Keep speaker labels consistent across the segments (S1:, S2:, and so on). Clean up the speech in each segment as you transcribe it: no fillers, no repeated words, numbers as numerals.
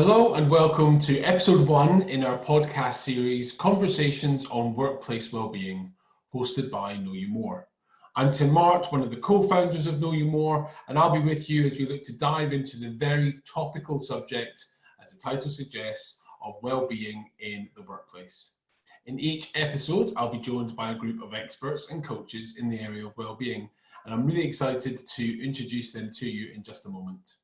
S1: Hello and welcome to episode 1 in our podcast series, Conversations on Workplace Wellbeing, hosted by Know You More. I'm Tim Mart, one of the co-founders of Know You More, and I'll be with you as we look to dive into the very topical subject, as the title suggests, of well-being in the workplace. In each episode, I'll be joined by a group of experts and coaches in the area of well-being, and I'm really excited to introduce them to you in just a moment.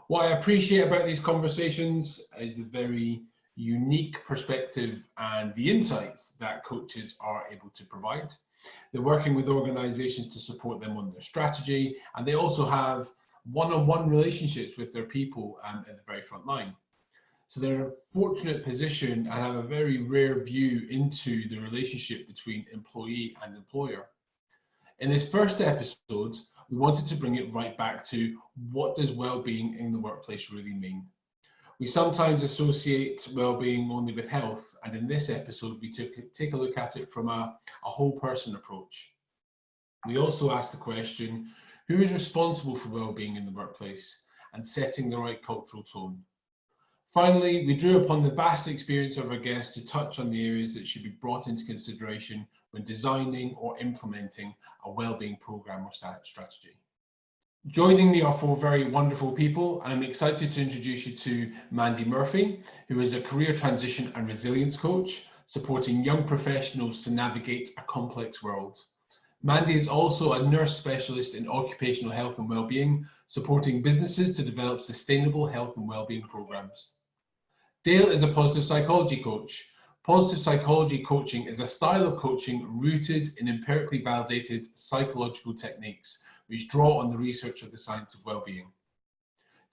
S1: What I appreciate about these conversations is the very unique perspective and the insights that coaches are able to provide. They're working with organizations to support them on their strategy, and they also have one-on-one relationships with their people at the very front line. So they're in a fortunate position and have a very rare view into the relationship between employee and employer. In this first episode, we wanted to bring it right back to what does well-being in the workplace really mean? We sometimes associate well-being only with health, and in this episode, we take a look at it from a whole person approach. We also asked the question, who is responsible for well-being in the workplace and setting the right cultural tone? Finally, we drew upon the vast experience of our guests to touch on the areas that should be brought into consideration when designing or implementing a wellbeing program or strategy. Joining me are 4 very wonderful people, and I'm excited to introduce you to Mandy Murphy, who is a career transition and resilience coach, supporting young professionals to navigate a complex world. Mandy is also a nurse specialist in occupational health and wellbeing, supporting businesses to develop sustainable health and wellbeing programs. Dale is a positive psychology coach. Positive psychology coaching is a style of coaching rooted in empirically validated psychological techniques, which draw on the research of the science of well-being.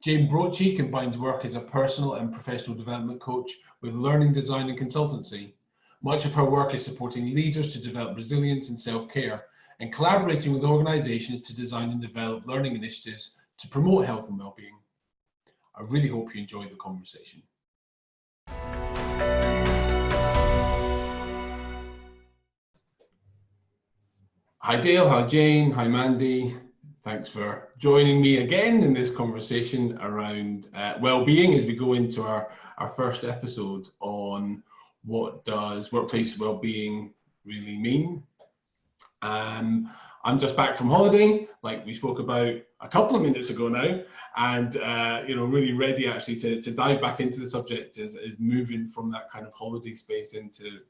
S1: Jane Brochi combines work as a personal and professional development coach with learning design and consultancy. Much of her work is supporting leaders to develop resilience and self-care, and collaborating with organizations to design and develop learning initiatives to promote health and well-being. I really hope you enjoy the conversation. Hi Dale, hi Jane, hi Mandy. Thanks for joining me again in this conversation around well-being as we go into our first episode on what does workplace well-being really mean. I'm just back from holiday, like we spoke about a couple of minutes ago now, and really ready actually to dive back into the subject is moving from that kind of holiday space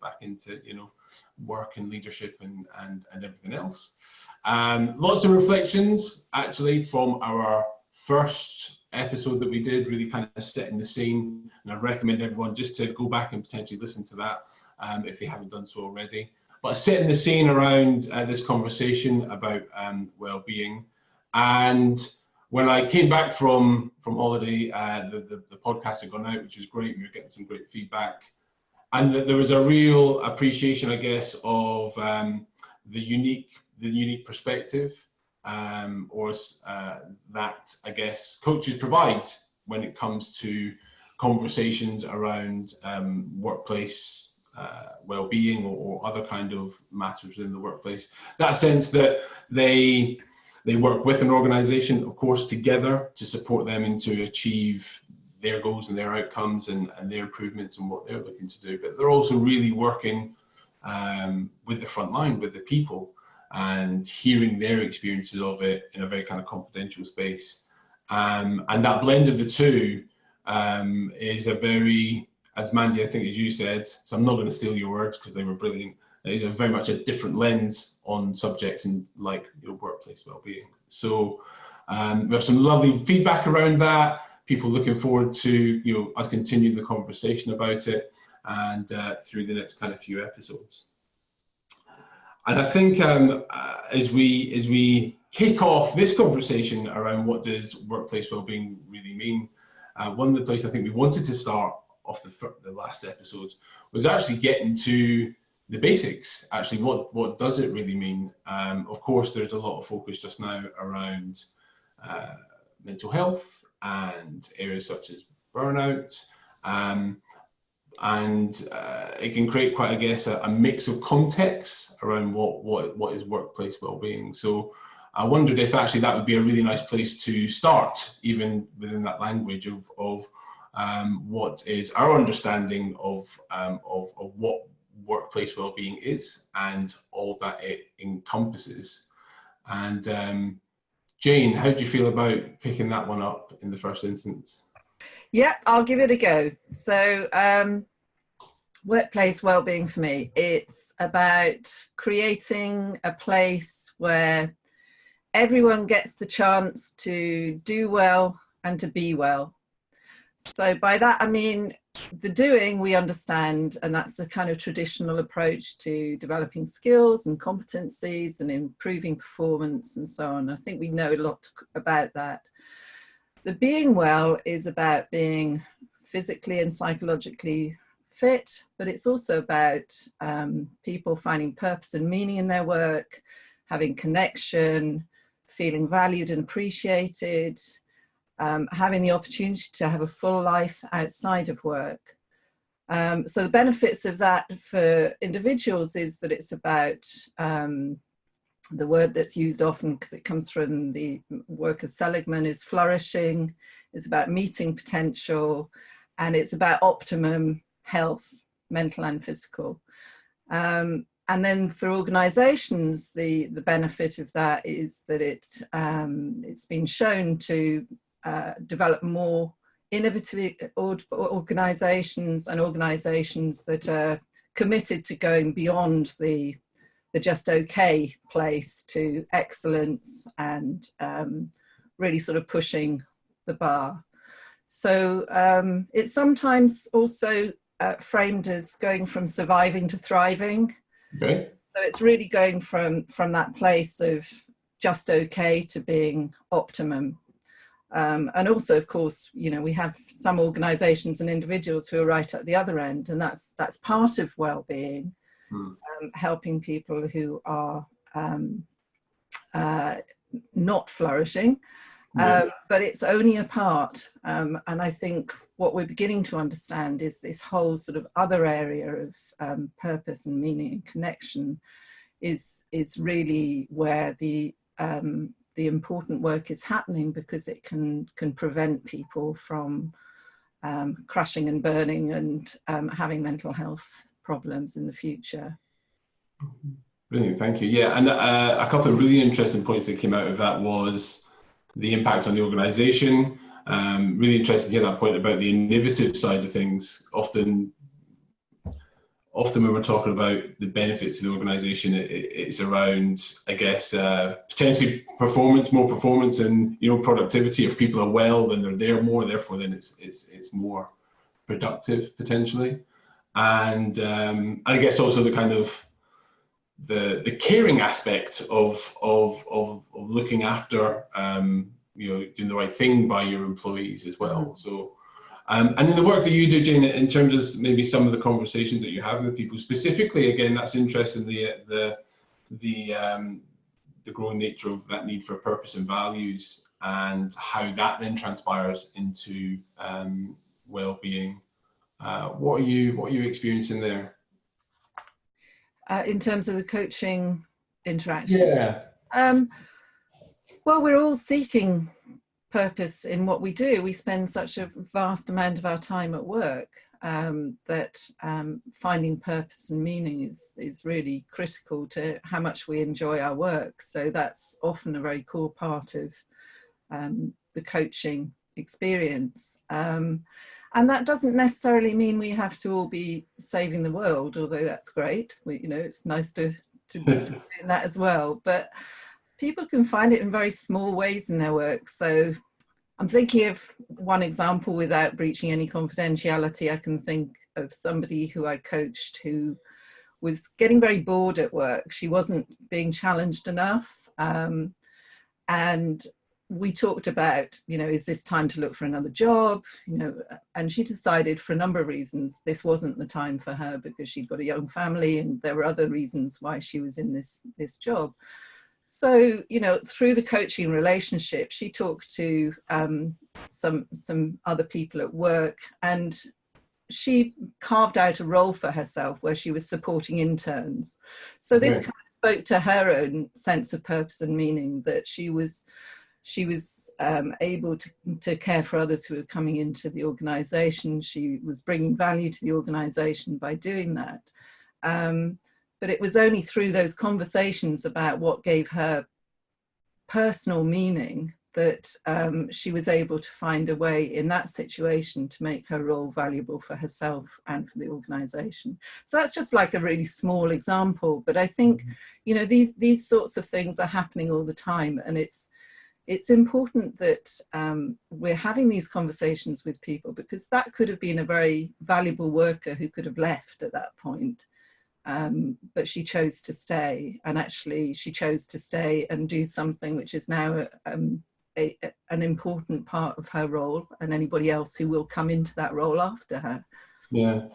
S1: back into work and leadership and everything else. Lots of reflections actually from our first episode that we did, really kind of setting the scene, and I recommend everyone just to go back and potentially listen to that if they haven't done so already. But setting the scene around this conversation about well-being. And when I came back from holiday, the podcast had gone out, which was great. We were getting some great feedback. And there was a real appreciation, I guess, of the unique perspective that, I guess, coaches provide when it comes to conversations around workplace well-being or other kind of matters within the workplace. That sense that they work with an organization, of course, together to support them to achieve their goals and their outcomes and their improvements and what they're looking to do. But they're also really working with the front line, with the people, and hearing their experiences of it in a very kind of confidential space. And that blend of the two is a very, as Mandy, I think as you said, so I'm not going to steal your words because they were brilliant, is a very much a different lens on subjects and like workplace well-being. So we have some lovely feedback around that, people looking forward to us continuing the conversation about it and through the next kind of few episodes. And I think as we kick off this conversation around what does workplace well-being really mean, one of the places I think we wanted to start off the last episode was actually getting to the basics. Actually, what does it really mean? Of course, there's a lot of focus just now around mental health and areas such as burnout, and it can create quite, I guess, a mix of contexts around what is workplace well-being. So I wondered if actually that would be a really nice place to start, even within that language of what is our understanding of what workplace wellbeing is and all that it encompasses. And Jane, how do you feel about picking that one up in the first instance?
S2: Yeah, I'll give it a go. So workplace wellbeing for me, it's about creating a place where everyone gets the chance to do well and to be well. So by that, I mean, the doing we understand, and that's the kind of traditional approach to developing skills and competencies and improving performance and so on. I think we know a lot about that. The being well is about being physically and psychologically fit, but it's also about people finding purpose and meaning in their work, having connection, feeling valued and appreciated, having the opportunity to have a full life outside of work. So the benefits of that for individuals is that it's about the word that's used often, because it comes from the work of Seligman, is flourishing. It's about meeting potential, and it's about optimum health, mental and physical. And then for organizations, the benefit of that is that it's been shown to develop more innovative organizations and organizations that are committed to going beyond the just okay place to excellence and really sort of pushing the bar. So it's sometimes also framed as going from surviving to thriving.
S1: Okay.
S2: So it's really going from that place of just okay to being optimum. And also, of course, you know, we have some organizations and individuals who are right at the other end, and that's part of well-being. Helping people who are not flourishing, but it's only a part. And I think what we're beginning to understand is this whole sort of other area of purpose and meaning and connection is really where the important work is happening, because it can prevent people from crashing and burning and having mental health problems in the future.
S1: Brilliant, thank you. Yeah, and a couple of really interesting points that came out of that was the impact on the organisation. Really interesting to hear that point about the innovative side of things. Often when we're talking about the benefits to the organisation, it's around, I guess, potentially more performance and, you know, productivity. If people are well, then they're there more, therefore then it's more productive potentially. And I guess also the kind of the caring aspect of looking after, you know, doing the right thing by your employees as well. So, and in the work that you do, Jane, in terms of maybe some of the conversations that you have with people, specifically, again, that's interesting, the growing nature of that need for purpose and values, and how that then transpires into well-being. What are you experiencing there?
S2: In terms of the coaching interaction?
S1: Yeah.
S2: Well, we're all seeking purpose in what we do. We spend such a vast amount of our time at work that finding purpose and meaning is really critical to how much we enjoy our work. So that's often a very core part of the coaching experience. And that doesn't necessarily mean we have to all be saving the world, although that's great. You know, it's nice to be doing that as well. But people can find it in very small ways in their work. So I'm thinking of one example without breaching any confidentiality. I can think of somebody who I coached who was getting very bored at work. She wasn't being challenged enough. And we talked about, you know, is this time to look for another job? You know, and she decided for a number of reasons this wasn't the time for her, because she'd got a young family and there were other reasons why she was in this job. So, you know, through the coaching relationship, she talked to some other people at work, and she carved out a role for herself where she was supporting interns. So this kind of spoke to her own sense of purpose and meaning, that she was She was able to care for others who were coming into the organisation. She was bringing value to the organisation by doing that. But it was only through those conversations about what gave her personal meaning that she was able to find a way in that situation to make her role valuable for herself and for the organisation. So that's just like a really small example, but I think, you know, these sorts of things are happening all the time, and it's important that we're having these conversations with people, because that could have been a very valuable worker who could have left at that point. But she chose to stay, and actually she chose to stay and do something which is now an important part of her role, and anybody else who will come into that role after her.
S1: Yeah,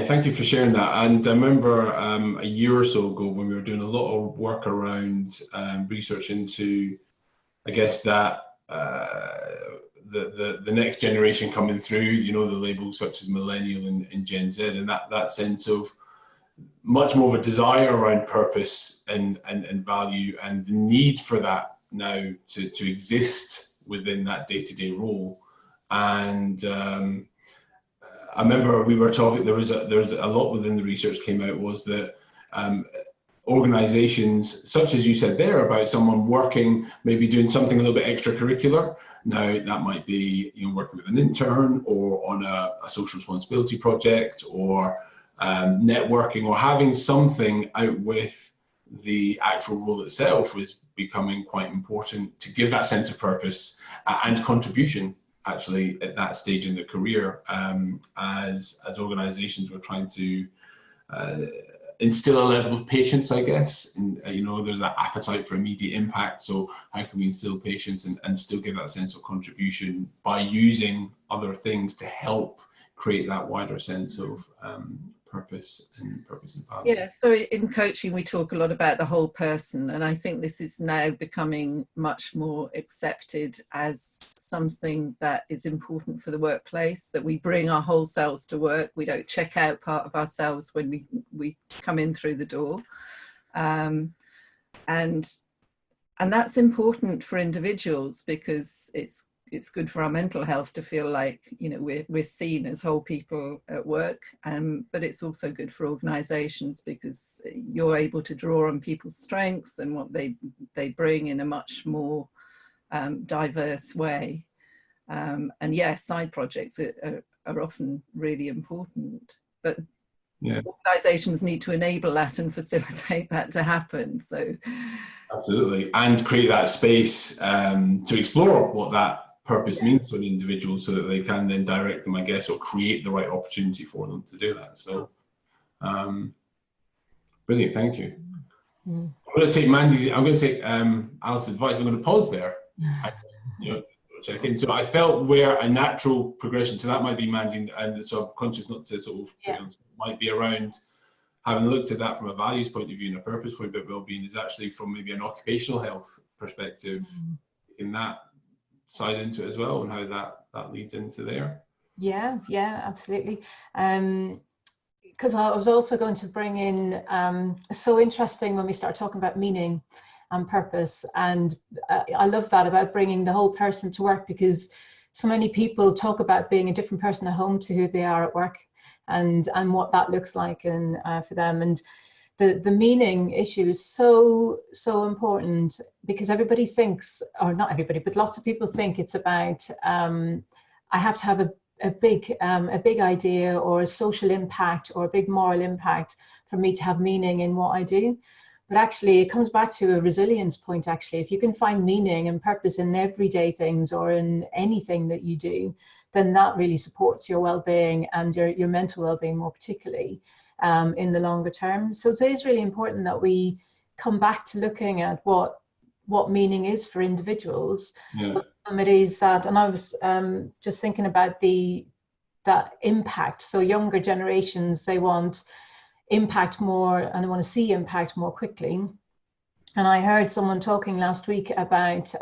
S1: thank you for sharing that. And I remember a year or so ago when we were doing a lot of work around research into, I guess, that the next generation coming through, you know, the labels such as millennial and Gen Z, and that sense of much more of a desire around purpose and value, and the need for that now to exist within that day-to-day role. And I remember we were talking, there was a lot within the research came out, was that organizations, such as you said there, about someone working, maybe doing something a little bit extracurricular. Now that might be, you know, working with an intern or on a social responsibility project, or networking, or having something out with the actual role itself, was becoming quite important to give that sense of purpose and contribution, actually, at that stage in the career, as organizations were trying to instill a level of patience, I guess. And you know, there's that appetite for immediate impact, so how can we instill patience and still give that sense of contribution by using other things to help create that wider sense of purpose and value.
S2: Yeah, so in coaching we talk a lot about the whole person, and I think this is now becoming much more accepted as something that is important for the workplace, that we bring our whole selves to work. We don't check out part of ourselves when we come in through the door, and that's important for individuals, because it's good for our mental health to feel like, you know, we're seen as whole people at work, but it's also good for organizations, because you're able to draw on people's strengths and what they bring in a much more diverse way. And yes, side projects are often really important, but yeah, organizations need to enable that and facilitate that to happen. So
S1: absolutely, and create that space to explore what that purpose means for the individual, so that they can then direct them, I guess, or create the right opportunity for them to do that. So brilliant, thank you. I'm going to take Alice's advice. I'm going to pause there. Check in. So I felt where a natural progression to that might be, Mandy, and so I'm conscious not to sort of might be around having looked at that from a values point of view and a purpose point of view of well-being, is actually from maybe an occupational health perspective in that side into it as well, and how that leads into there.
S3: Yeah, absolutely. Because I was also going to bring in, so interesting when we start talking about meaning and purpose, and I love that about bringing the whole person to work, because so many people talk about being a different person at home to who they are at work, and what that looks like and for them. And the meaning issue is so important, because everybody thinks, or not everybody, but lots of people think it's about I have to have a big idea or a social impact or a big moral impact for me to have meaning in what I do. But actually it comes back to a resilience point. Actually, if you can find meaning and purpose in everyday things or in anything that you do, then that really supports your well-being and your mental well-being more particularly. In the longer term. So it is really important that we come back to looking at what meaning is for individuals. Yeah. It is that, and I was just thinking about that impact. So younger generations, they want impact more, and they want to see impact more quickly. And I heard someone talking last week about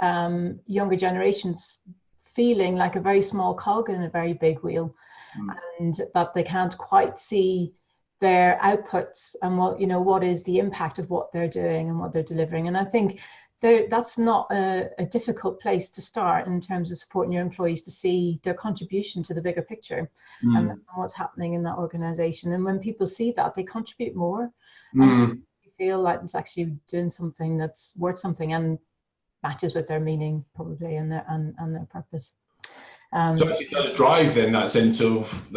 S3: younger generations feeling like a very small cog in a very big wheel, and that they can't quite see their outputs and what is the impact of what they're doing and what they're delivering. And I think that's not a difficult place to start in terms of supporting your employees to see their contribution to the bigger picture and what's happening in that organization. And when people see that, they contribute more and feel like it's actually doing something that's worth something and matches with their meaning probably and their purpose.
S1: So it does drive then that sense of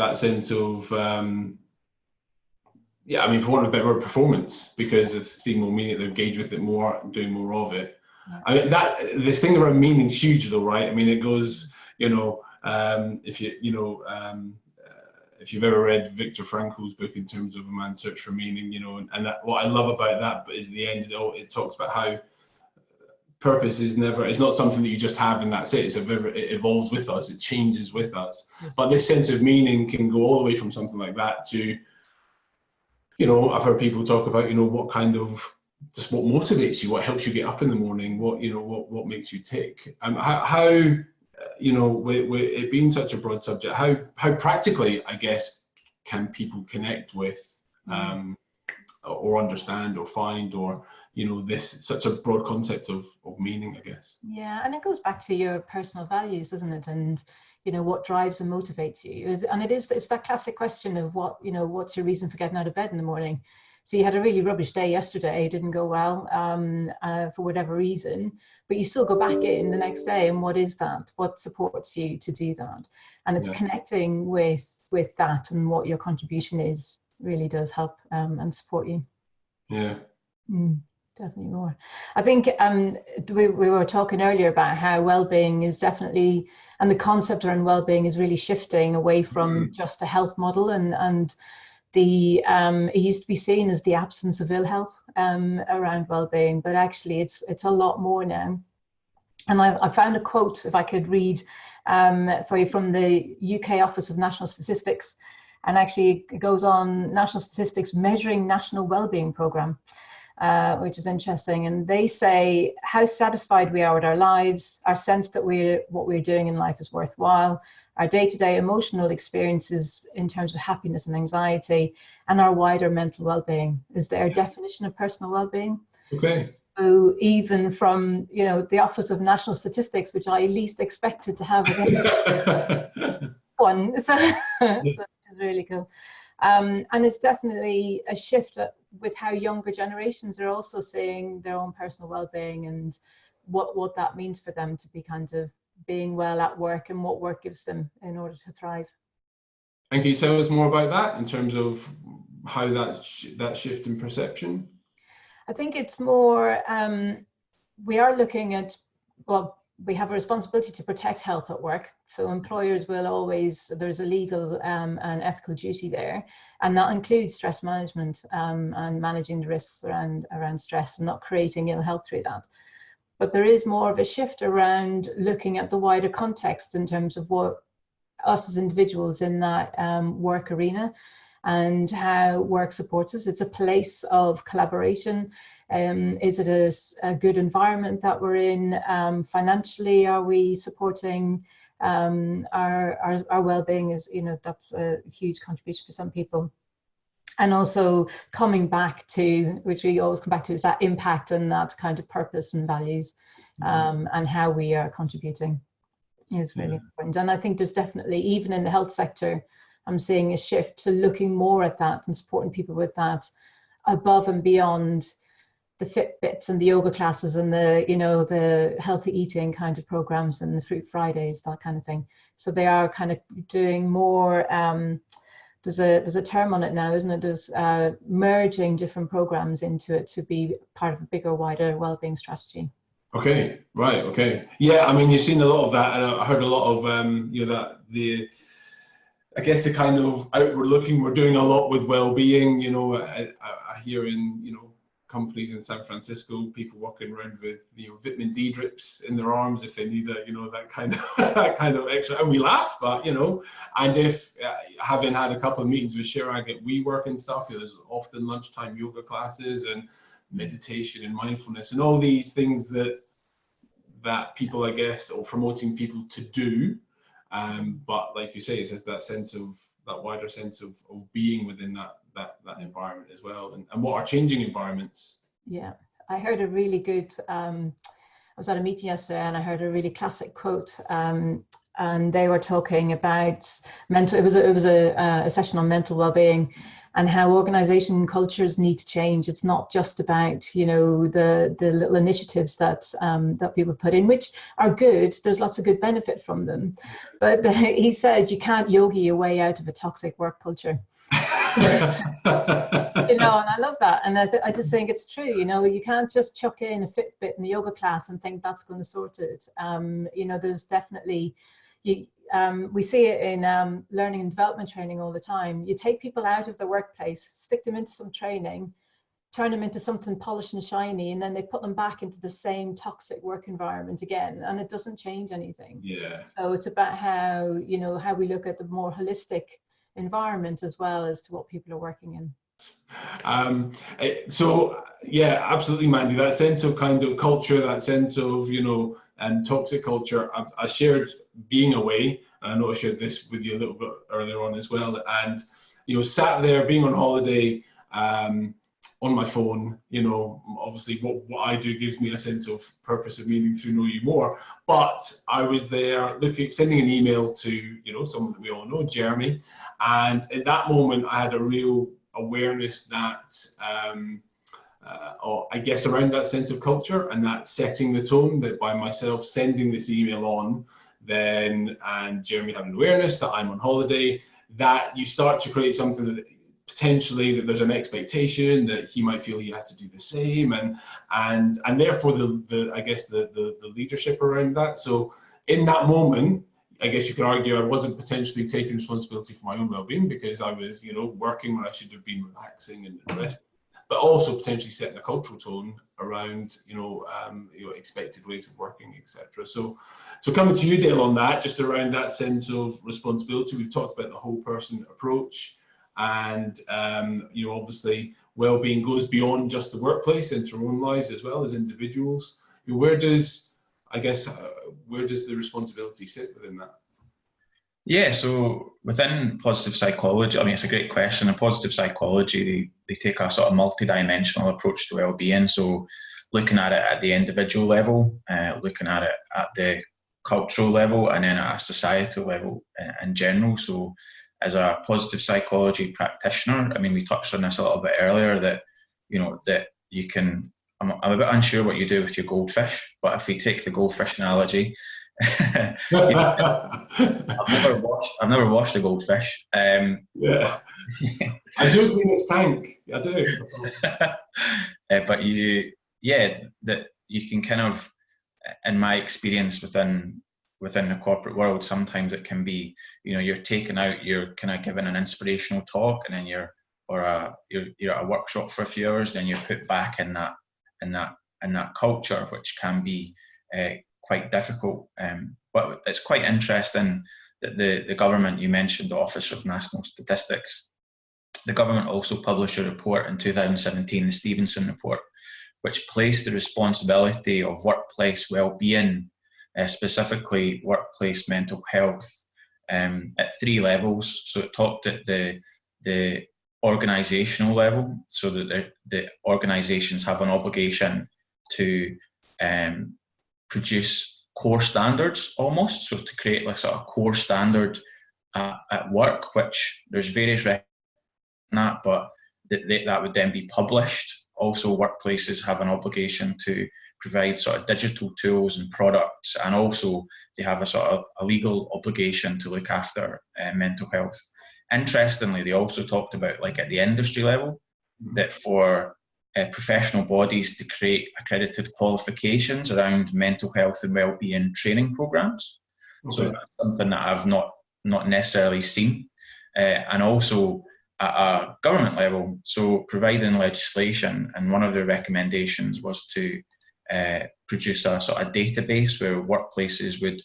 S1: yeah, I mean, for want of a better word, performance, because they've seen more meaning, they engage with it more, doing more of it. Yeah. I mean, this thing around meaning is huge though, right? I mean, it goes, if you've ever read Viktor Frankl's book In Terms of a Man's Search for Meaning, and what I love about that is the end, it talks about how purpose is it's not something that you just have and that's it. It evolves with us, it changes with us. But this sense of meaning can go all the way from something like that to, I've heard people talk about, what kind of, just what motivates you, what helps you get up in the morning, what makes you tick. How with it being such a broad subject, how practically, I guess, can people connect with, or understand or find, or, this such a broad concept of meaning, I guess.
S3: Yeah, and it goes back to your personal values, doesn't it? And what drives and motivates you. And it's that classic question of what's your reason for getting out of bed in the morning? So you had a really rubbish day yesterday, it didn't go well for whatever reason, but you still go back in the next day, and what is that? What supports you to do that? And it's connecting with that and what your contribution is really does help and support you.
S1: Yeah.
S3: Definitely more. I think we were talking earlier about how well-being is definitely, and the concept around well-being is really shifting away from just a health model, and the it used to be seen as the absence of ill health around well-being, but actually it's a lot more now. And I found a quote, if I could read for you, from the UK Office of National Statistics, and actually it goes on National Statistics Measuring National Wellbeing Programme. Which is interesting, and they say how satisfied we are with our lives, our sense that what we're doing in life is worthwhile, our day-to-day emotional experiences in terms of happiness and anxiety, and our wider mental well-being is their definition of personal well-being.
S1: Okay.
S3: So even from the Office of National Statistics, which I least expected to have one, so which is really cool. And it's definitely a shift with how younger generations are also seeing their own personal well-being and what that means for them to be kind of being well at work and what work gives them in order to thrive.
S1: And can you tell us more about that in terms of how that shift in perception?
S3: I think it's more, we are looking at, we have a responsibility to protect health at work. So employers will always, there's a legal and ethical duty there. And that includes stress management and managing the risks around stress and not creating ill health through that. But there is more of a shift around looking at the wider context in terms of what us as individuals in that work arena and how work supports us. It's a place of collaboration. Is it a good environment that we're in? Financially, are we supporting our well-being? Is that's a huge contribution for some people. And also coming back to, which we always come back to, is that impact and that kind of purpose and values, and how we are contributing is really important. And I think there's definitely, even in the health sector, I'm seeing a shift to looking more at that and supporting people with that above and beyond the Fitbits and the yoga classes and the healthy eating kind of programs and the Fruit Fridays, that kind of thing. So they are kind of doing more, there's a term on it now, isn't it? There's merging different programs into it to be part of a bigger, wider wellbeing strategy.
S1: Okay, right, okay. Yeah, I mean, you've seen a lot of that, and I heard a lot of, I guess the kind of outward looking, we're doing a lot with well-being, I hear in, companies in San Francisco, people walking around with, vitamin D drips in their arms if they need that kind of extra, and we laugh, but, and if, having had a couple of meetings with Shirag at WeWork and stuff, there's often lunchtime yoga classes and meditation and mindfulness and all these things that people, I guess, or promoting people to do. But like you say, it's just that wider sense of being within that environment as well, and what are changing environments.
S3: Yeah, I heard a really good, I was at a meeting yesterday and I heard a really classic quote, and they were talking about mental, it was a session on mental well-being and how organization cultures need to change. It's not just about, you know, the little initiatives that that people put in, which are good. There's lots of good benefit from them. But he said you can't yogi your way out of a toxic work culture. You know, and I love that. And I just think it's true. You know, you can't just chuck in a Fitbit in the yoga class and think that's going to sort it. You know, there's definitely, we see it in learning and development training all the time. You take people out of the workplace, stick them into some training, turn them into something polished and shiny, and then they put them back into the same toxic work environment again, and it doesn't change anything.
S1: Yeah.
S3: So it's about how, you know, how we look at the more holistic environment as well as to what people are working in.
S1: So yeah, absolutely, Mandy. That sense of kind of culture, that sense of, you know, toxic culture. I shared being away, and I know I shared this with you a little bit earlier on as well. And, you know, sat there being on holiday, on my phone, you know, obviously what I do gives me a sense of purpose and meaning through Know You More. But I was there sending an email to, you know, someone that we all know, Jeremy. And at that moment, I had a real awareness that, I guess around that sense of culture and that setting the tone, that by myself sending this email on, then, and Jeremy having awareness that I'm on holiday, that you start to create something that potentially that there's an expectation that he might feel he has to do the same, and therefore the I guess the leadership around that. So in that moment, I guess you could argue I wasn't potentially taking responsibility for my own well-being because I was, you know, working when I should have been relaxing and resting, but also potentially setting a cultural tone around, you know, expected ways of working, etc. So coming to you, Dale, on that, just around that sense of responsibility, we've talked about the whole person approach, and you know, obviously, well-being goes beyond just the workplace into our own lives as well as individuals. You know, where does the responsibility sit within that?
S4: Yeah, so within positive psychology, I mean, it's a great question. In positive psychology, they take a sort of multidimensional approach to well-being. So looking at it at the individual level, looking at it at the cultural level, and then at a societal level in general. So as a positive psychology practitioner, I mean, we touched on this a little bit earlier, that, you know, that you can, I'm a bit unsure what you do with your goldfish, but if we take the goldfish analogy, I've never washed a goldfish.
S1: Yeah, I do clean its tank. I do.
S4: But that you can kind of, in my experience within the corporate world, sometimes it can be, you know, you're taken out, you're kind of given an inspirational talk, and then you're at a workshop for a few hours, then you're put back in that culture, which can be quite difficult. But it's quite interesting that the government, you mentioned the Office of National Statistics, the government also published a report in 2017, the Stevenson report, which placed the responsibility of workplace well-being, specifically workplace mental health, at 3 levels. So it talked at the organizational level, so that the organizations have an obligation to produce core standards almost, so to create like sort of core standard at work, which there's various that, but that would then be published. Also, workplaces have an obligation to provide sort of digital tools and products, and also they have a sort of a legal obligation to look after mental health. Interestingly, they also talked about, like at the industry level, that for professional bodies to create accredited qualifications around mental health and well-being training programs. Okay. So that's something that I've not necessarily seen. And also at a government level, so providing legislation, and one of their recommendations was to produce a sort of database where workplaces would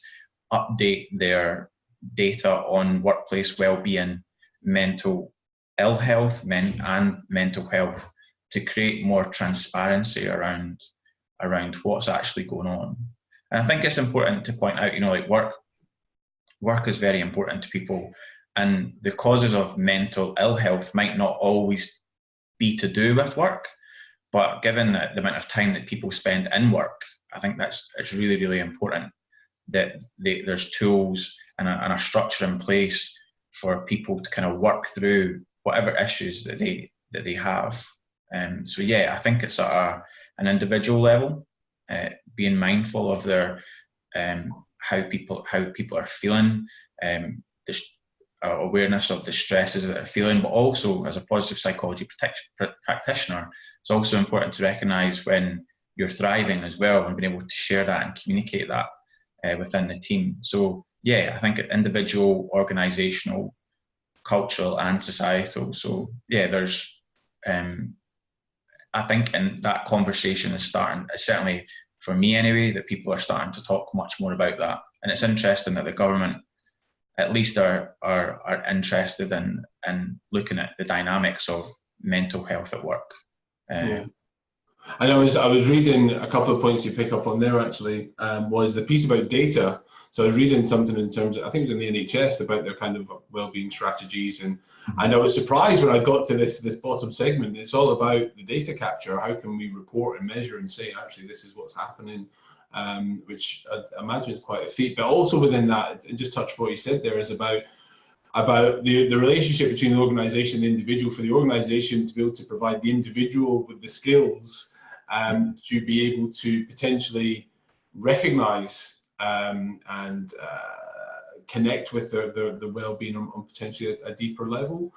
S4: update their data on workplace well-being, mental ill health, and mental health, to create more transparency around what's actually going on. And I think it's important to point out, you know, like work is very important to people, and the causes of mental ill health might not always be to do with work, But given the amount of time that people spend in work, I think it's really, really important that there's tools and a structure in place for people to kind of work through whatever issues that they have. So yeah, I think it's at an individual level, being mindful of their how people are feeling, awareness of the stresses that they're feeling, but also as a positive psychology practitioner, it's also important to recognise when you're thriving as well and being able to share that and communicate that within the team. So yeah, I think individual, organisational, cultural and societal. So yeah, there's I think in that conversation is starting, certainly for me anyway, that people are starting to talk much more about that. And it's interesting that the government at least are interested in looking at the dynamics of mental health at work.
S1: Yeah. And I was reading a couple of points you pick up on there actually, was the piece about data. So I was reading something in terms of, I think it was in the NHS, about their kind of wellbeing strategies, and I was surprised when I got to this bottom segment. It's all about the data capture. How can we report and measure and say, actually, this is what's happening, which I imagine is quite a feat. But also within that, and just touch what you said there, is about the relationship between the organisation and the individual, for the organisation to be able to provide the individual with the skills to be able to potentially recognise and connect with the well-being on potentially a deeper level.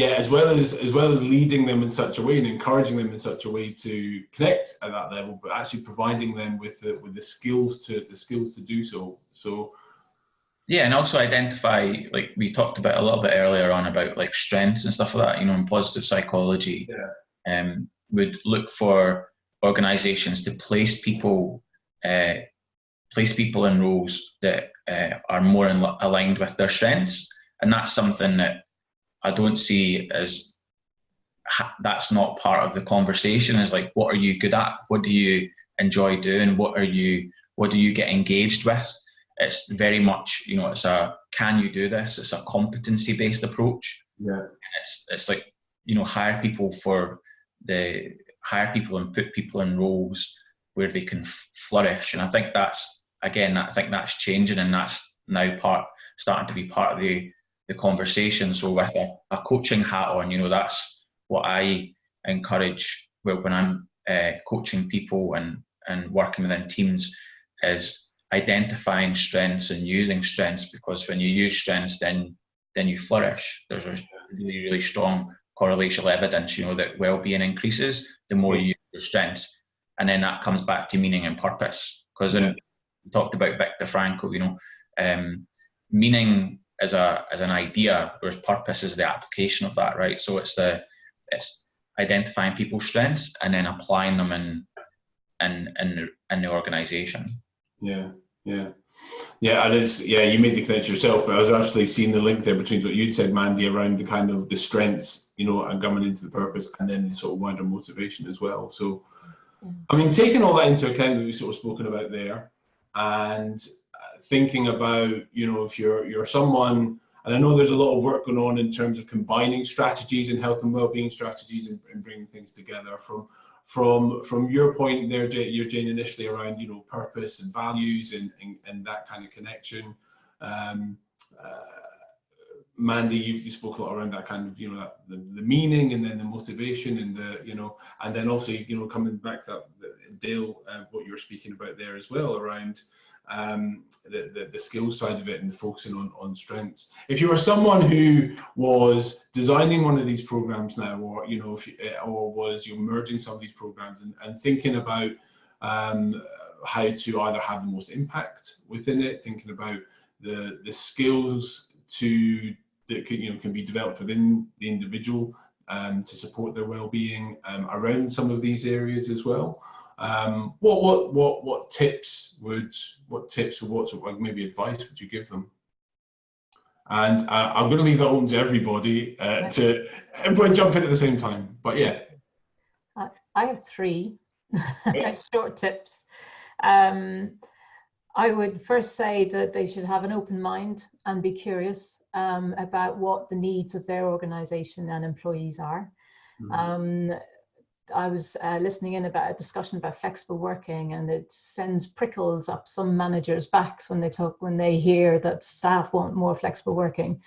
S1: As well as leading them in such a way and encouraging them in such a way to connect at that level, but actually providing them with the skills to do so. So
S4: yeah, and also identify, like we talked about a little bit earlier on, about like strengths and stuff like that, in positive psychology. Would look for organizations to place people in roles that are more aligned with their strengths. And that's something that I don't see as, that's not part of the conversation. Is like, what are you good at? What do you enjoy doing? What do you get engaged with? It's very much, it's can you do this? It's a competency-based approach.
S1: Yeah.
S4: It's like, hire people and put people in roles where they can flourish. And I think that's changing, and that's now starting to be part of the conversation. So with a coaching hat on, that's what I encourage when I'm coaching people and working within teams, is identifying strengths and using strengths, because when you use strengths, then you flourish. There's a really, really strong correlational evidence, that well-being increases the more you use your strengths. And then that comes back to meaning and purpose, because we talked about Viktor Frankl, meaning as an idea, whereas purpose is the application of that, right? So it's identifying people's strengths and then applying them in the organization.
S1: Yeah. And you made the connection yourself, but I was actually seeing the link there between what you'd said, Mandy, around the kind of the strengths, and coming into the purpose, and then the sort of wider motivation as well. So, I mean, taking all that into account that we've sort of spoken about there, and thinking about, if you're someone, and I know there's a lot of work going on in terms of combining strategies and health and well-being strategies and bringing things together from your point there, Jane, initially around, purpose and values and that kind of connection. Mandy, you spoke a lot around that kind of, the meaning, and then the motivation, and and then also, coming back to that, Dale, what you were speaking about there as well around the skill side of it and focusing on strengths. If you were someone who was designing one of these programs now, or was merging some of these programs and thinking about how to either have the most impact within it, thinking about the skills that can be developed within the individual to support their well-being around some of these areas as well. What tips or what sort of maybe advice would you give them? And I'm going to leave that open to everybody to everyone jump in at the same time. But yeah,
S3: I have 3 short tips. I would first say that they should have an open mind and be curious about what the needs of their organization and employees are. I was listening in about a discussion about flexible working, and it sends prickles up some managers' backs when they hear that staff want more flexible working.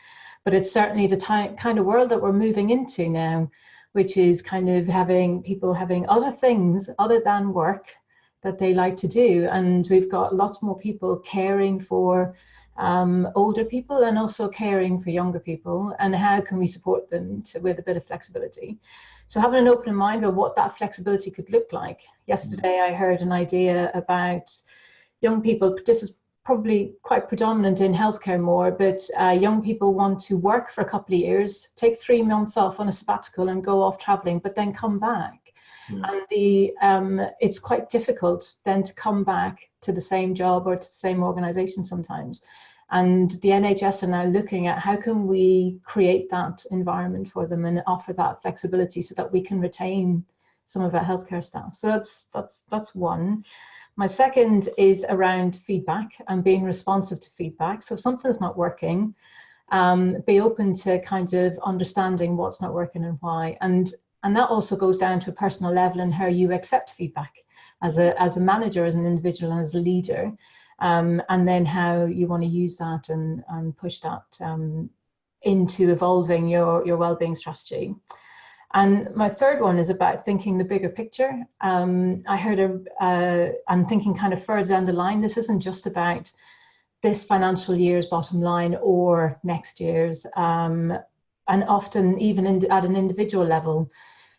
S3: But it's certainly the kind of world that we're moving into now, which is kind of having people having other things other than work that they like to do. And we've got lots more people caring for older people and also caring for younger people, and how can we support them with a bit of flexibility. So having an open mind about what that flexibility could look like. Yesterday I heard an idea about young people. This is probably quite predominant in healthcare more, but young people want to work for a couple of years, take 3 months off on a sabbatical and go off traveling, but then come back. And it's quite difficult then to come back to the same job or to the same organization sometimes. And the NHS are now looking at how can we create that environment for them and offer that flexibility so that we can retain some of our healthcare staff. So that's one. My second is around feedback and being responsive to feedback. So if something's not working, be open to kind of understanding what's not working and why. And that also goes down to a personal level and how you accept feedback as a manager, as an individual, and as a leader. And then how you want to use that and push that into evolving your wellbeing strategy. And my third one is about thinking the bigger picture. I heard and thinking kind of further down the line. This isn't just about this financial year's bottom line or next year's. And often even at an individual level,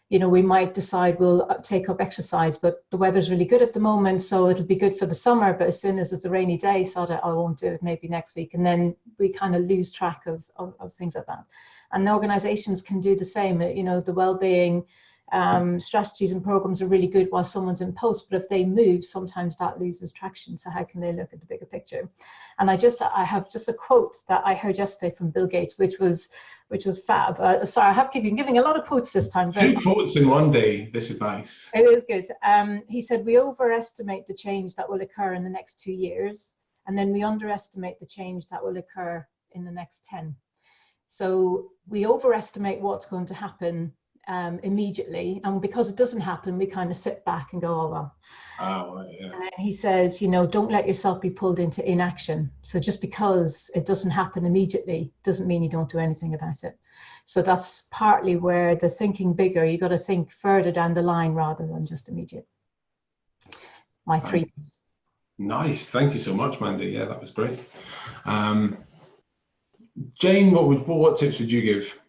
S3: you know, we might decide we'll take up exercise, but the weather's really good at the moment, so it'll be good for the summer, but as soon as it's a rainy day, so I won't do it, maybe next week. And then we kind of lose track of things like that. And organizations can do the same. You know, the wellbeing strategies and programs are really good while someone's in post, but if they move, sometimes that loses traction. So how can they look at the bigger picture? And I have just a quote that I heard yesterday from Bill Gates, which was fab. Sorry, I have been giving a lot of quotes this time.
S1: 2 quotes in one day, this advice.
S3: It is good. He said, we overestimate the change that will occur in the next 2 years, and then we underestimate the change that will occur in the next 10. So we overestimate what's going to happen immediately, and because it doesn't happen, we kind of sit back and go, oh well.
S1: Oh, right, yeah.
S3: And then he says, you know, don't let yourself be pulled into inaction. So just because it doesn't happen immediately doesn't mean you don't do anything about it. So that's partly where the thinking bigger, you got to think further down the line rather than just immediate. My three.
S1: Nice, thank you so much, Mandy. Yeah, that was great. Jane, what tips would you give?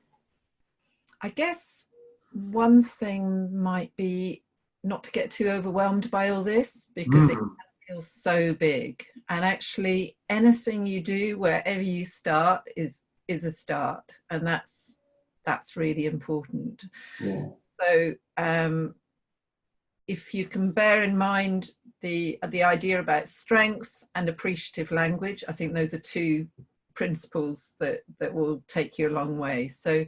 S2: I guess one thing might be not to get too overwhelmed by all this, because it feels so big. And actually, anything you do, wherever you start, is a start, and that's really important. Yeah. So if you can bear in mind the idea about strengths and appreciative language, I think those are two principles that will take you a long way. So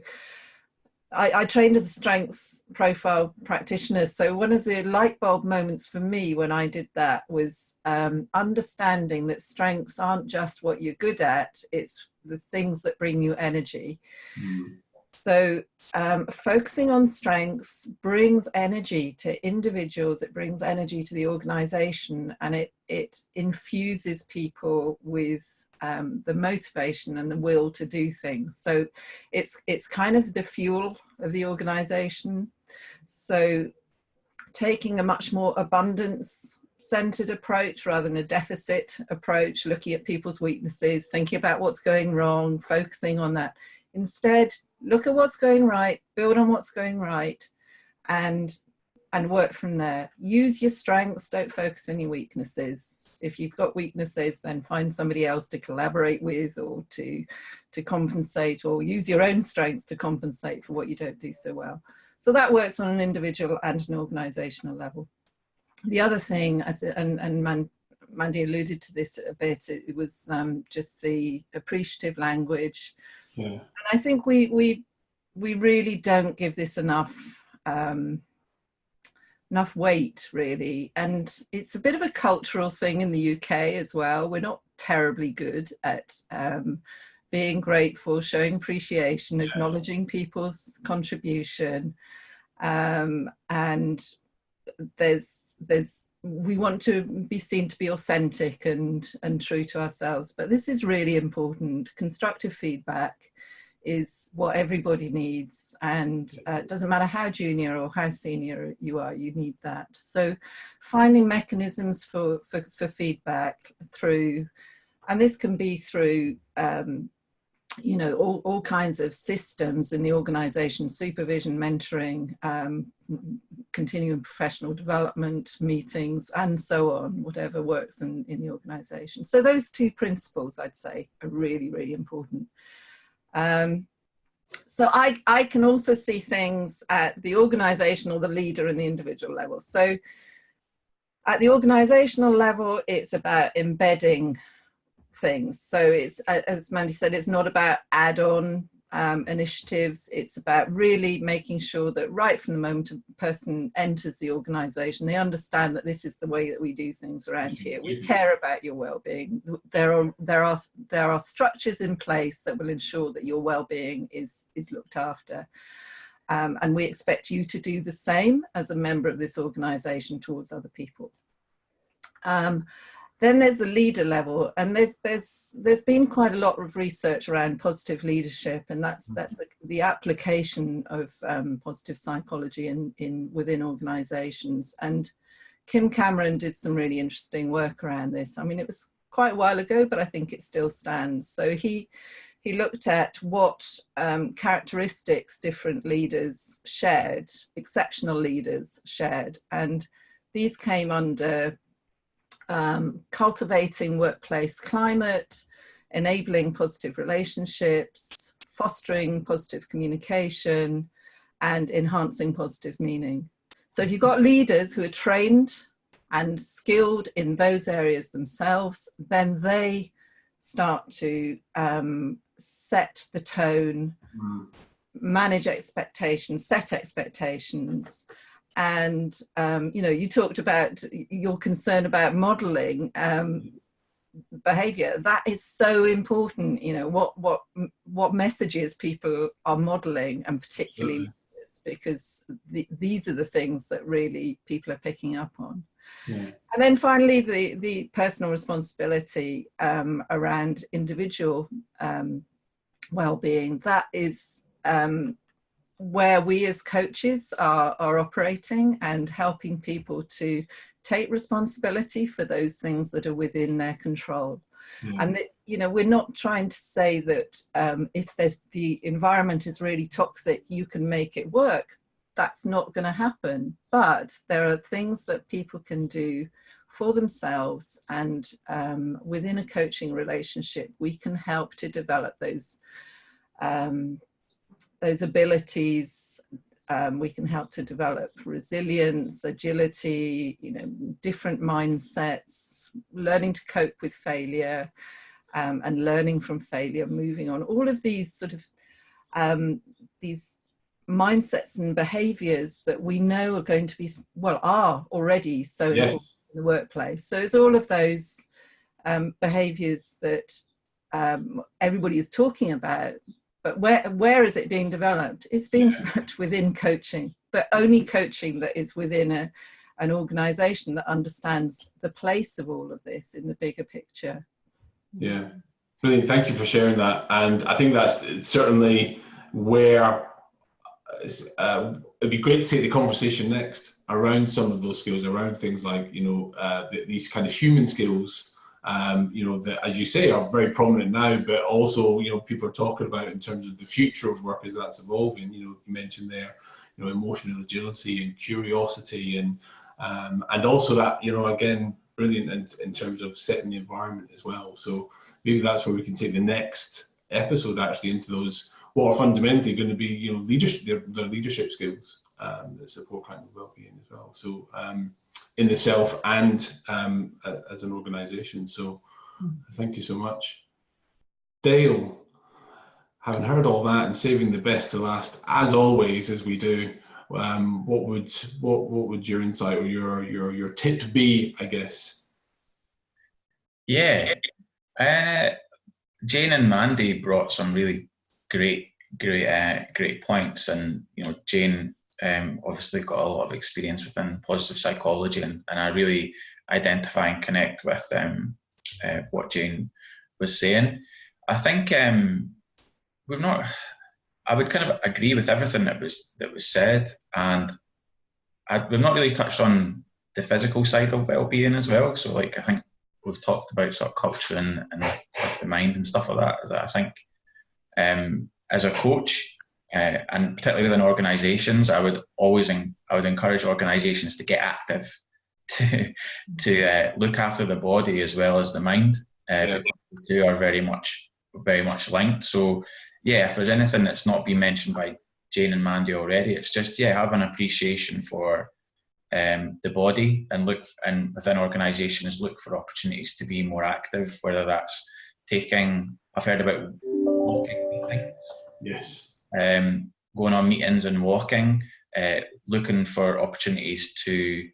S2: I trained as a strengths profile practitioner. So one of the light bulb moments for me when I did that was understanding that strengths aren't just what you're good at, it's the things that bring you energy. So focusing on strengths brings energy to individuals, it brings energy to the organization, and it infuses people with the motivation and the will to do things. So it's kind of the fuel of the organization. So taking a much more abundance centered approach rather than a deficit approach, looking at people's weaknesses, thinking about what's going wrong, focusing on that. Instead, look at what's going right, build on what's going right, and work from there. Use your strengths, don't focus on your weaknesses. If you've got weaknesses, then find somebody else to collaborate with or to compensate, or use your own strengths to compensate for what you don't do so well. So that works on an individual and an organizational level. The other thing, and Mandy alluded to this a bit, it was just the appreciative language. Yeah. And I think we really don't give this enough weight, really, and it's a bit of a cultural thing in the UK as well. We're not terribly good at being grateful, showing appreciation, acknowledging people's contribution, and we want to be seen to be authentic and true to ourselves. But this is really important. Constructive feedback is what everybody needs, and it doesn't matter how junior or how senior you are, you need that. So finding mechanisms for feedback through, and this can be through you know, all kinds of systems in the organization: supervision, mentoring, continuing professional development, meetings, and so on, whatever works in the organization. So those two principles, I'd say, are really, really important. So I can also see things at the organizational, the leader, and the individual level. So at the organizational level, it's about embedding things. So it's, as Mandy said, it's not about add-on initiatives. It's about really making sure that right from the moment a person enters the organization, they understand that this is the way that we do things around here. We care about your well-being. There are structures in place that will ensure that your well-being is looked after. And we expect you to do the same as a member of this organization towards other people. Then there's the leader level, and there's been quite a lot of research around positive leadership, and that's the application of positive psychology within organisations. And Kim Cameron did some really interesting work around this. I mean, it was quite a while ago, but I think it still stands. So he looked at what characteristics different leaders shared, exceptional leaders shared, and these came under cultivating workplace climate, enabling positive relationships, fostering positive communication, and enhancing positive meaning. So if you've got leaders who are trained and skilled in those areas themselves, then they start to set the tone, manage expectations, set expectations. And, you know, you talked about your concern about modeling behavior. That is so important, you know, what messages people are modeling, and particularly leaders, because these are the things that really people are picking up on. Yeah. And then finally, the personal responsibility around individual well-being. That is where we as coaches are operating and helping people to take responsibility for those things that are within their control. And that, you know, we're not trying to say that if the environment is really toxic, you can make it work. That's not going to happen. But there are things that people can do for themselves, and within a coaching relationship, we can help to develop those abilities. We can help to develop resilience, agility, you know, different mindsets, learning to cope with failure, and learning from failure, moving on. All of these sort of these mindsets and behaviors that we know are going to be, well, are already so important in the workplace. So it's all of those behaviors that everybody is talking about. But where is it being developed? It's being developed within coaching, but only coaching that is within an organisation that understands the place of all of this in the bigger picture.
S1: Yeah, brilliant. Thank you for sharing that. And I think that's certainly where it'd be great to take the conversation next around some of those skills, around things like, you know, these kind of human skills. You know, that, as you say, are very prominent now, but also, you know, people are talking about in terms of the future of work as that's evolving. You know, you mentioned there, you know, emotional agility and curiosity, and also that, you know, again, brilliant in terms of setting the environment as well. So maybe that's where we can take the next episode actually into those, what are fundamentally going to be, you know, leadership, their leadership skills that support kind of well-being as well. So in the self and as an organisation. So thank you so much. Dale, having heard all that and saving the best to last, as always, as we do, what would your insight or your tip be, I guess?
S4: Yeah, Jane and Mandy brought some really great points, and Jane obviously got a lot of experience within positive psychology, and I really identify and connect with what Jane was saying. I think I would kind of agree with everything that was said, and we've not really touched on the physical side of well-being as well. So, like, I think we've talked about sort of culture and with the mind and stuff like that. That I think as a coach, and particularly within organisations, I would encourage organisations to get active, to look after the body as well as the mind, because the two are very much linked. So, yeah, if there's anything that's not been mentioned by Jane and Mandy already, it's just have an appreciation for the body, and within organisations look for opportunities to be more active, whether that's I've heard about walking meetings.
S1: Yes.
S4: Going on meetings and walking, looking for opportunities to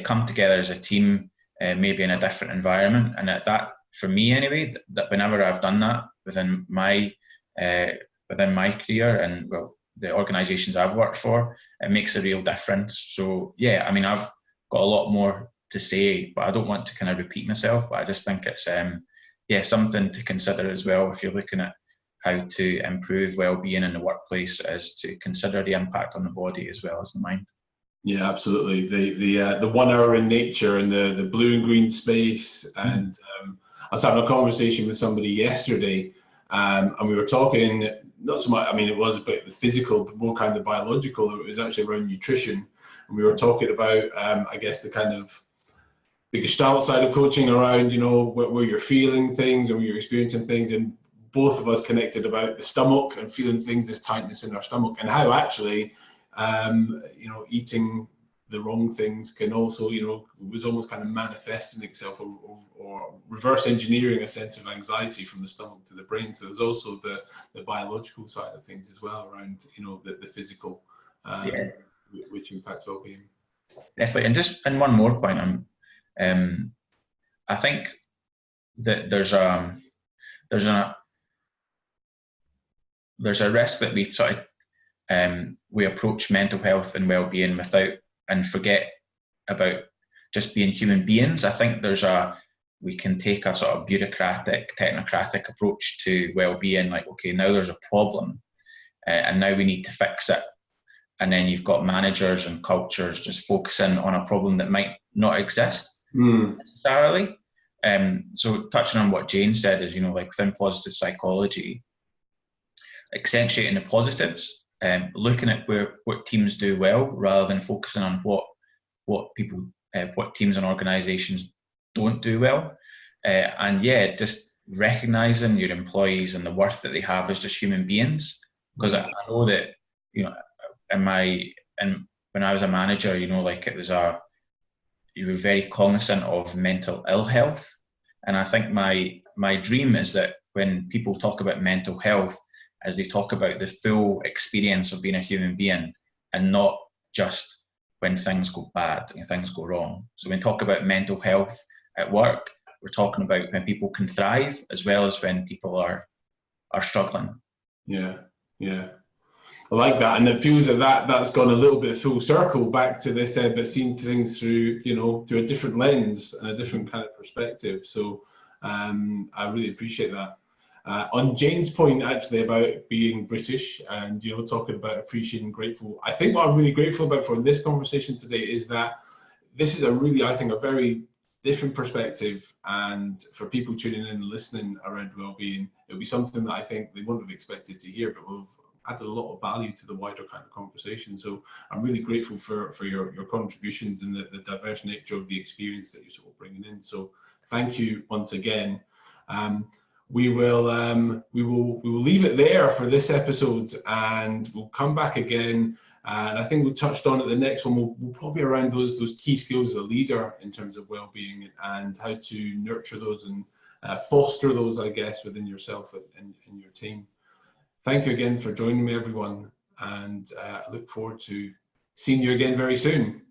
S4: come together as a team, maybe in a different environment. And that, for me anyway, that whenever I've done that within my career and the organisations I've worked for, it makes a real difference. So I mean, I've got a lot more to say, but I don't want to kind of repeat myself. But I just think it's something to consider as well if you're looking at how to improve well-being in the workplace, is to consider the impact on the body as well as the mind.
S1: Yeah, absolutely. The 1 hour in nature and the blue and green space. And I was having a conversation with somebody yesterday, and we were talking, not so much, I mean, it was about the physical, but more kind of biological. It was actually around nutrition. And we were talking about, I guess, the kind of the Gestalt side of coaching around, where you're feeling things and where you're experiencing things. And both of us connected about the stomach and feeling things, this tightness in our stomach, and how actually, eating the wrong things can also, was almost kind of manifesting itself or reverse engineering a sense of anxiety from the stomach to the brain. So there's also the biological side of things as well around, the physical, which impacts well-being.
S4: Definitely. And just in one more point, I think that there's a risk that we sort of we approach mental health and well-being and forget about just being human beings. I think we can take a sort of bureaucratic, technocratic approach to well-being, like, okay, now there's a problem, and now we need to fix it. And then you've got managers and cultures just focusing on a problem that might not exist necessarily. So touching on what Jane said is, like within positive psychology, accentuating the positives, looking at what teams do well rather than focusing on what teams and organisations don't do well, and just recognising your employees and the worth that they have as just human beings. Because I know that when I was a manager, like you were very cognizant of mental ill health, and I think my dream is that when people talk about mental health, as they talk about the full experience of being a human being, and not just when things go bad and things go wrong. So when we talk about mental health at work, we're talking about when people can thrive as well as when people are struggling.
S1: Yeah. I like that, and it feels that's gone a little bit full circle back to this, but seeing things through through a different lens and a different kind of perspective. So I really appreciate that. On Jane's point, actually, about being British and talking about appreciating and grateful, I think what I'm really grateful about for this conversation today is that this is I think a very different perspective, and for people tuning in and listening around well-being, it'll be something that I think they wouldn't have expected to hear, but will have added a lot of value to the wider kind of conversation. So I'm really grateful for your contributions and the diverse nature of the experience that you're sort of bringing in. So thank you once again. We will leave it there for this episode, and we'll come back again. And I think we touched on at the next one. We'll probably around those key skills as a leader in terms of well-being and how to nurture those and foster those, I guess, within yourself and your team. Thank you again for joining me, everyone, and I look forward to seeing you again very soon.